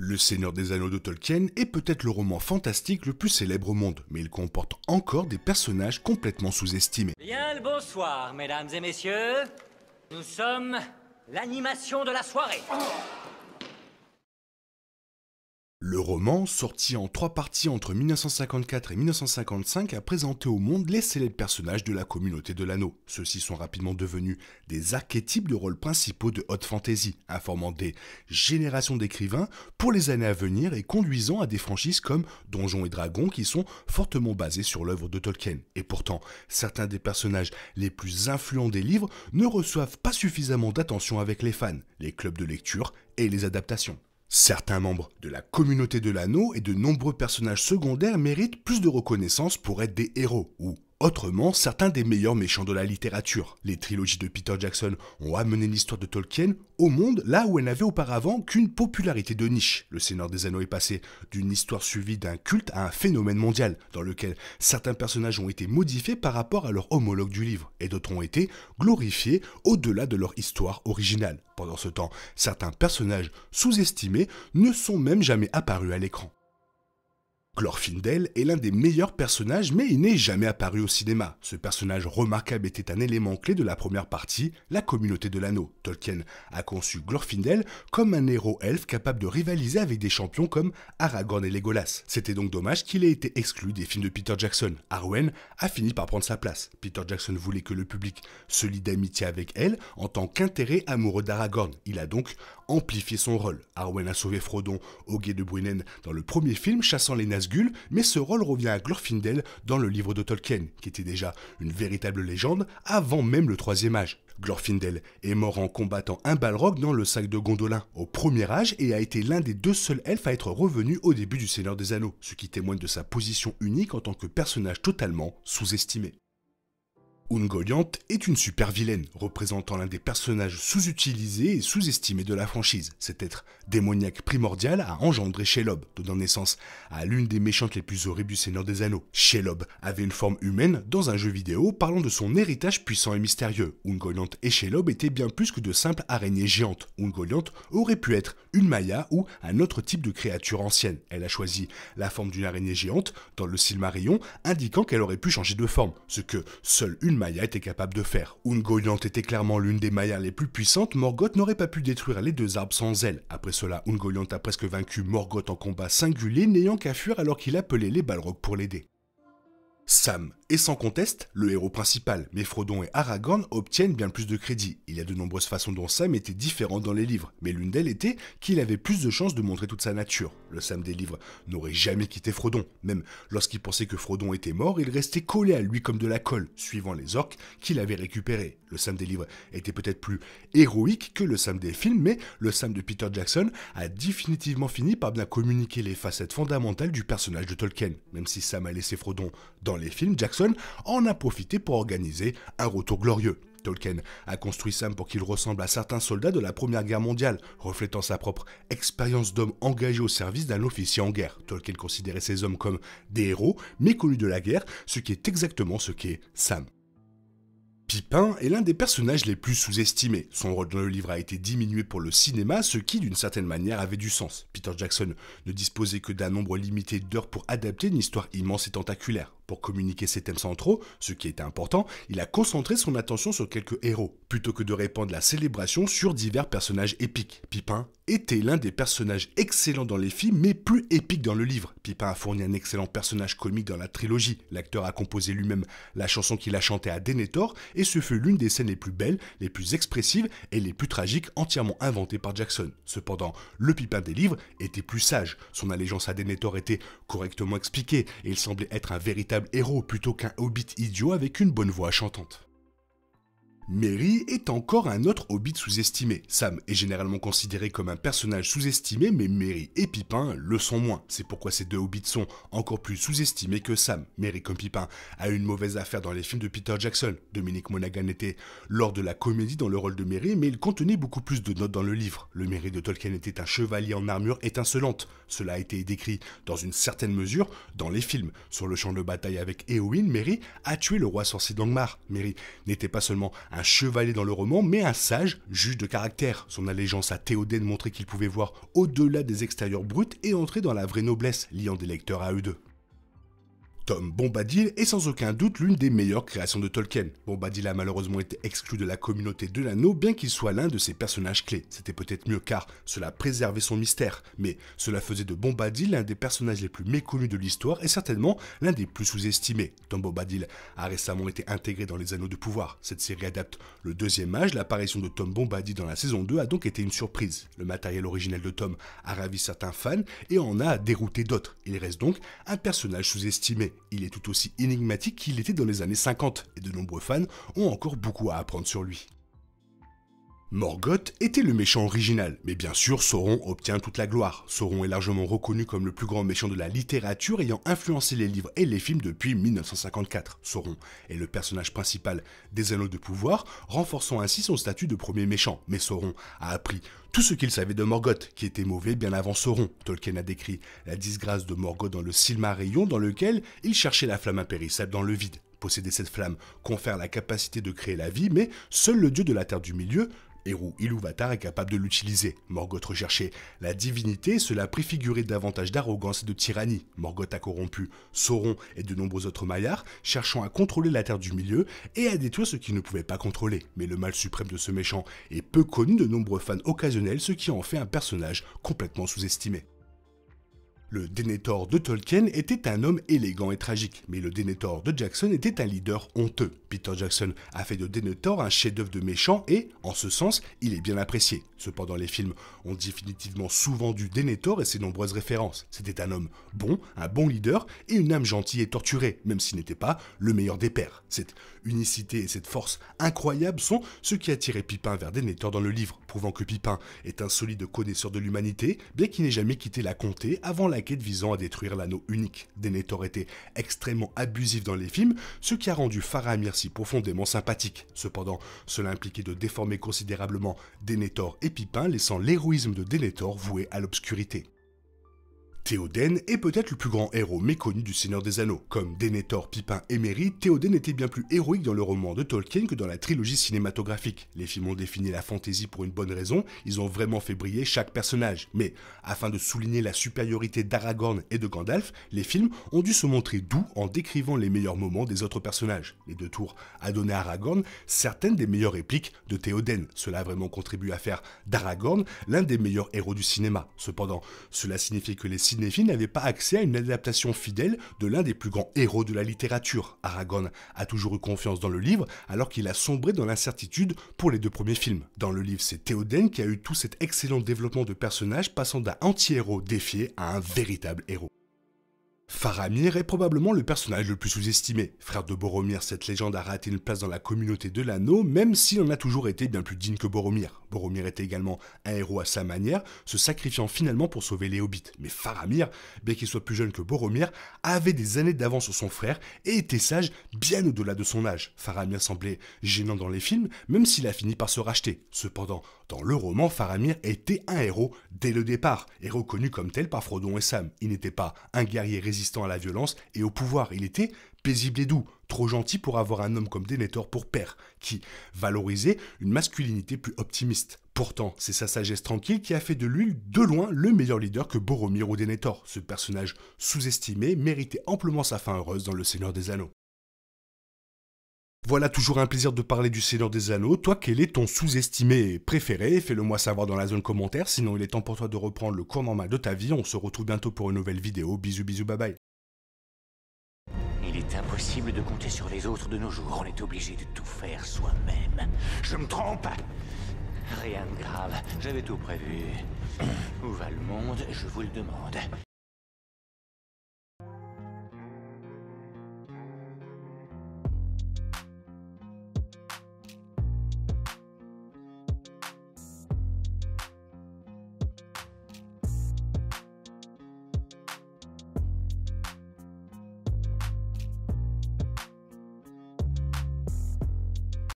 Le Seigneur des Anneaux de Tolkien est peut-être le roman fantastique le plus célèbre au monde, mais il comporte encore des personnages complètement sous-estimés. Bien le bonsoir, mesdames et messieurs. Nous sommes l'animation de la soirée. Le roman, sorti en 3 parties entre 1954 et 1955, a présenté au monde les célèbres personnages de la communauté de l'anneau. Ceux-ci sont rapidement devenus des archétypes de rôles principaux de haute fantasy, informant des générations d'écrivains pour les années à venir et conduisant à des franchises comme Donjons et Dragons qui sont fortement basées sur l'œuvre de Tolkien. Et pourtant, certains des personnages les plus influents des livres ne reçoivent pas suffisamment d'attention avec les fans, les clubs de lecture et les adaptations. Certains membres de la communauté de l'anneau et de nombreux personnages secondaires méritent plus de reconnaissance pour être des héros, ou autrement certains des meilleurs méchants de la littérature. Les trilogies de Peter Jackson ont amené l'histoire de Tolkien au monde là où elle n'avait auparavant qu'une popularité de niche. Le Seigneur des Anneaux est passé d'une histoire suivie d'un culte à un phénomène mondial, dans lequel certains personnages ont été modifiés par rapport à leur homologue du livre, et d'autres ont été glorifiés au-delà de leur histoire originale. Pendant ce temps, certains personnages sous-estimés ne sont même jamais apparus à l'écran. Glorfindel est l'un des meilleurs personnages, mais il n'est jamais apparu au cinéma. Ce personnage remarquable était un élément clé de la première partie, la communauté de l'anneau. Tolkien a conçu Glorfindel comme un héros elfe capable de rivaliser avec des champions comme Aragorn et Legolas. C'était donc dommage qu'il ait été exclu des films de Peter Jackson. Arwen a fini par prendre sa place. Peter Jackson voulait que le public se lie d'amitié avec elle en tant qu'intérêt amoureux d'Aragorn. Il a donc amplifié son rôle. Arwen a sauvé Frodon au guet de Bruinen dans le premier film, chassant les Nazgûl, mais ce rôle revient à Glorfindel dans le livre de Tolkien, qui était déjà une véritable légende avant même le troisième âge. Glorfindel est mort en combattant un Balrog dans le sac de Gondolin au premier âge et a été l'un des 2 seuls elfes à être revenu au début du Seigneur des Anneaux, ce qui témoigne de sa position unique en tant que personnage totalement sous-estimé. Ungoliant est une super vilaine, représentant l'un des personnages sous-utilisés et sous-estimés de la franchise. Cet être démoniaque primordial a engendré Shelob, donnant naissance à l'une des méchantes les plus horribles du Seigneur des Anneaux. Shelob avait une forme humaine dans un jeu vidéo parlant de son héritage puissant et mystérieux. Ungoliant et Shelob étaient bien plus que de simples araignées géantes. Ungoliant aurait pu être une Maia ou un autre type de créature ancienne. Elle a choisi la forme d'une araignée géante dans le Silmarillion, indiquant qu'elle aurait pu changer de forme, ce que seule une Maia était capable de faire. Ungoliant était clairement l'une des Maias les plus puissantes, Morgoth n'aurait pas pu détruire les 2 arbres sans elle. Après cela, Ungoliant a presque vaincu Morgoth en combat singulier, n'ayant qu'à fuir alors qu'il appelait les Balrogs pour l'aider. Sam est sans conteste le héros principal, mais Frodon et Aragorn obtiennent bien plus de crédit. Il y a de nombreuses façons dont Sam était différent dans les livres, mais l'une d'elles était qu'il avait plus de chances de montrer toute sa nature. Le Sam des livres n'aurait jamais quitté Frodon. Même lorsqu'il pensait que Frodon était mort, il restait collé à lui comme de la colle, suivant les orques qu'il avait récupérés. Le Sam des livres était peut-être plus héroïque que le Sam des films, mais le Sam de Peter Jackson a définitivement fini par bien communiquer les facettes fondamentales du personnage de Tolkien. Même si Sam a laissé Frodon dans les films, Jackson en a profité pour organiser un retour glorieux. Tolkien a construit Sam pour qu'il ressemble à certains soldats de la Première Guerre mondiale, reflétant sa propre expérience d'homme engagé au service d'un officier en guerre. Tolkien considérait ces hommes comme des héros, méconnus de la guerre, ce qui est exactement ce qu'est Sam. Pippin est l'un des personnages les plus sous-estimés. Son rôle dans le livre a été diminué pour le cinéma, ce qui, d'une certaine manière, avait du sens. Peter Jackson ne disposait que d'un nombre limité d'heures pour adapter une histoire immense et tentaculaire. Pour communiquer ses thèmes centraux, ce qui était important, il a concentré son attention sur quelques héros, plutôt que de répandre la célébration sur divers personnages épiques. Pippin était l'un des personnages excellents dans les films, mais plus épiques dans le livre. Pippin a fourni un excellent personnage comique dans la trilogie. L'acteur a composé lui-même la chanson qu'il a chantée à Denethor, et ce fut l'une des scènes les plus belles, les plus expressives et les plus tragiques entièrement inventées par Jackson. Cependant, le Pippin des livres était plus sage. Son allégeance à Denethor était correctement expliquée, et il semblait être un véritable héros plutôt qu'un hobbit idiot avec une bonne voix chantante. Merry est encore un autre hobbit sous-estimé. Sam est généralement considéré comme un personnage sous-estimé, mais Merry et Pippin le sont moins. C'est pourquoi ces 2 hobbits sont encore plus sous-estimés que Sam. Merry comme Pippin a eu une mauvaise affaire dans les films de Peter Jackson. Dominic Monaghan était lors de la comédie dans le rôle de Merry, mais il contenait beaucoup plus de notes dans le livre. Le Merry de Tolkien était un chevalier en armure étincelante. Cela a été décrit dans une certaine mesure dans les films. Sur le champ de bataille avec Éowyn, Merry a tué le roi sorcier d'Angmar. Merry n'était pas seulement un un chevalier dans le roman, mais un sage juge de caractère. Son allégeance à Théoden montrait qu'il pouvait voir au-delà des extérieurs bruts et entrer dans la vraie noblesse, liant des lecteurs à eux deux. Tom Bombadil est sans aucun doute l'une des meilleures créations de Tolkien. Bombadil a malheureusement été exclu de la communauté de l'anneau, bien qu'il soit l'un de ses personnages clés. C'était peut-être mieux car cela préservait son mystère, mais cela faisait de Bombadil l'un des personnages les plus méconnus de l'histoire et certainement l'un des plus sous-estimés. Tom Bombadil a récemment été intégré dans les Anneaux de Pouvoir. Cette série adapte le deuxième âge, l'apparition de Tom Bombadil dans la saison 2 a donc été une surprise. Le matériel originel de Tom a ravi certains fans et en a dérouté d'autres. Il reste donc un personnage sous-estimé. Il est tout aussi énigmatique qu'il était dans les années 50, et de nombreux fans ont encore beaucoup à apprendre sur lui. Morgoth était le méchant original, mais bien sûr Sauron obtient toute la gloire. Sauron est largement reconnu comme le plus grand méchant de la littérature ayant influencé les livres et les films depuis 1954. Sauron est le personnage principal des Anneaux de Pouvoir, renforçant ainsi son statut de premier méchant. Mais Sauron a appris tout ce qu'il savait de Morgoth, qui était mauvais bien avant Sauron. Tolkien a décrit la disgrâce de Morgoth dans le Silmarillion, dans lequel il cherchait la flamme impérissable dans le vide. Posséder cette flamme confère la capacité de créer la vie, mais seul le dieu de la Terre du Milieu, Eru Ilúvatar, est capable de l'utiliser. Morgoth recherchait la divinité, cela préfigurait davantage d'arrogance et de tyrannie. Morgoth a corrompu Sauron et de nombreux autres maillards, cherchant à contrôler la Terre du Milieu et à détruire ce qu'il ne pouvait pas contrôler. Mais le mal suprême de ce méchant est peu connu de nombreux fans occasionnels, ce qui en fait un personnage complètement sous-estimé. Le Denethor de Tolkien était un homme élégant et tragique, mais le Denethor de Jackson était un leader honteux. Peter Jackson a fait de Denethor un chef-d'œuvre de méchant et, en ce sens, il est bien apprécié. Cependant, les films ont définitivement sous-vendu Denethor et ses nombreuses références. C'était un homme bon, un bon leader et une âme gentille et torturée, même s'il n'était pas le meilleur des pères. Cette unicité et cette force incroyable sont ce qui attirait Pipin vers Denethor dans le livre, prouvant que Pipin est un solide connaisseur de l'humanité, bien qu'il n'ait jamais quitté la comté avant la quête visant à détruire l'anneau unique. Denethor était extrêmement abusif dans les films, ce qui a rendu Faramir si profondément sympathique. Cependant, cela impliquait de déformer considérablement Denethor et Pipin, laissant l'héroïsme de Denethor voué à l'obscurité. Théoden est peut-être le plus grand héros méconnu du Seigneur des Anneaux. Comme Denethor, Pipin et Merry, Théoden était bien plus héroïque dans le roman de Tolkien que dans la trilogie cinématographique. Les films ont défini la fantaisie pour une bonne raison, ils ont vraiment fait briller chaque personnage. Mais, afin de souligner la supériorité d'Aragorn et de Gandalf, les films ont dû se montrer doux en décrivant les meilleurs moments des autres personnages. Les deux tours a donné à Aragorn certaines des meilleures répliques de Théoden. Cela a vraiment contribué à faire d'Aragorn l'un des meilleurs héros du cinéma. Cependant, cela signifiait que les cinéphiles n'avaient pas accès à une adaptation fidèle de l'un des plus grands héros de la littérature. Aragorn a toujours eu confiance dans le livre, alors qu'il a sombré dans l'incertitude pour les deux premiers films. Dans le livre, c'est Théoden qui a eu tout cet excellent développement de personnage, passant d'un anti-héros défié à un véritable héros. Faramir est probablement le personnage le plus sous-estimé. Frère de Boromir, cette légende a raté une place dans la communauté de l'anneau, même s'il en a toujours été bien plus digne que Boromir. Boromir était également un héros à sa manière, se sacrifiant finalement pour sauver les hobbits. Mais Faramir, bien qu'il soit plus jeune que Boromir, avait des années d'avance sur son frère et était sage bien au-delà de son âge. Faramir semblait gênant dans les films, même s'il a fini par se racheter. Cependant, dans le roman, Faramir était un héros dès le départ, et reconnu comme tel par Frodon et Sam. Il n'était pas un guerrier résistant à la violence et au pouvoir, il était paisible et doux, trop gentil pour avoir un homme comme Denethor pour père, qui valorisait une masculinité plus optimiste. Pourtant, c'est sa sagesse tranquille qui a fait de lui, de loin, le meilleur leader que Boromir ou Denethor. Ce personnage sous-estimé méritait amplement sa fin heureuse dans Le Seigneur des Anneaux. Voilà, toujours un plaisir de parler du Seigneur des Anneaux. Toi, quel est ton sous-estimé préféré? Fais-le moi savoir dans la zone commentaire, sinon il est temps pour toi de reprendre le cours normal de ta vie. On se retrouve bientôt pour une nouvelle vidéo. Bisous, bisous, bye bye. Il est impossible de compter sur les autres de nos jours. On est obligé de tout faire soi-même. Je me trompe? Rien de grave, j'avais tout prévu. Où va le monde, je vous le demande.